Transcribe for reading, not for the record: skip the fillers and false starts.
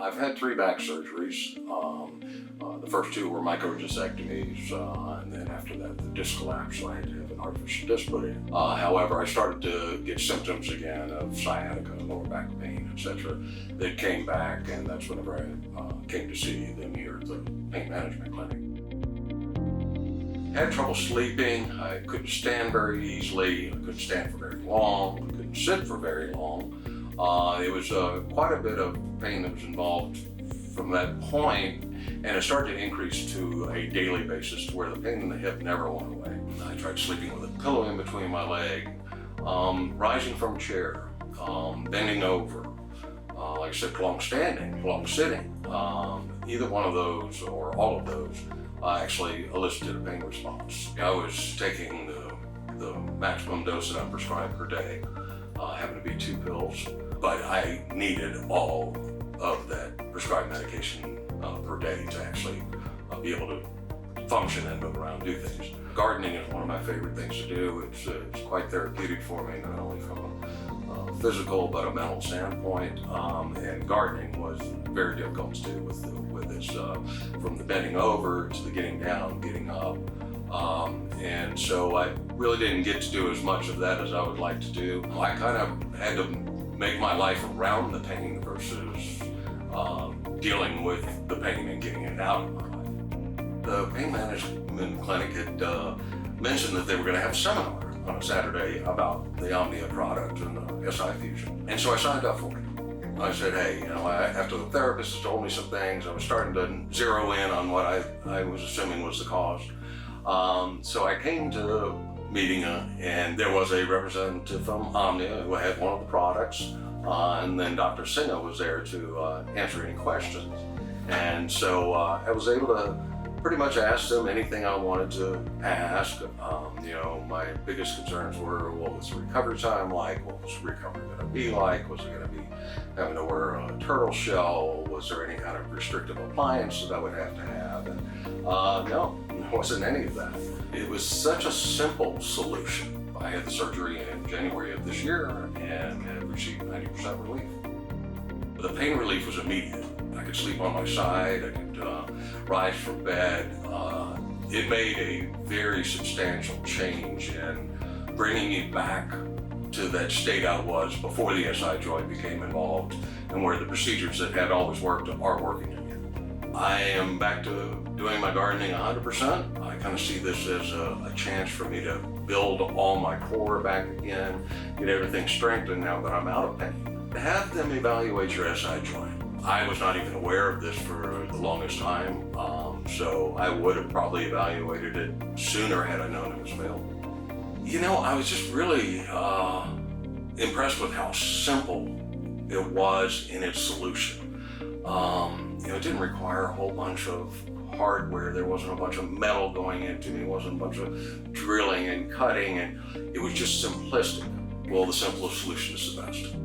I've had 3 back surgeries. The first 2 were microdiscectomies, and then after that, the disc collapsed, so I had to have an artificial disc put in. However, I started to get symptoms again of sciatica, lower back pain, etc. that came back, and that's whenever I came to see them here at the pain management clinic. I had trouble sleeping. I couldn't stand very easily. I couldn't stand for very long. I couldn't sit for very long. It was quite a bit of pain that was involved from that point, and it started to increase to a daily basis to where the pain in the hip never went away. I tried sleeping with a pillow in between my leg, rising from a chair, bending over, like I said, long standing, long sitting. Either one of those or all of those actually elicited a pain response. I was taking the maximum dose that I'm prescribed per day, happened to be 2 pills, but I needed all of that prescribed medication per day to actually be able to function and move around, do things. Gardening is one of my favorite things to do. It's quite therapeutic for me, not only from a physical but a mental standpoint. And gardening was very difficult to do with this, from the bending over to the getting down, getting up. And so I really didn't get to do as much of that as I would like to do. I kind of had to make my life around the pain versus dealing with the pain and getting it out of my life. The pain management clinic had mentioned that they were going to have a seminar on a Saturday about the Omnia product and the SI Fusion. And so I signed up for it. I said, hey, after the therapist had told me some things, I was starting to zero in on what I was assuming was the cause. So I came to the meeting and there was a representative from Omnia who had one of the products, and then Dr. Singha was there to answer any questions. And so I was able to pretty much ask them anything I wanted to ask. My biggest concerns were, what was the recovery time like? What was recovery going to be like? Was it going to be having to wear a turtle shell? Was there any kind of restrictive appliance that I would have to have? And no, there wasn't any of that. It was such a simple solution. I had the surgery in January of this year and had received 90% relief. The pain relief was immediate. I could sleep on my side, I could rise from bed. It made a very substantial change in bringing me back to that state I was before the SI joint became involved, and where the procedures that had always worked are working again. I am back to doing my gardening 100%. I kind of see this as a chance for me to build all my core back again, get everything strengthened now that I'm out of pain. Have them evaluate your SI joint. I was not even aware of this for the longest time, so I would have probably evaluated it sooner had I known it was available. I was just really impressed with how simple it was in its solution. It didn't require a whole bunch of hardware. There wasn't a bunch of metal going into me. It wasn't a bunch of drilling and cutting, and it was just simplistic. Well, the simplest solution is the best.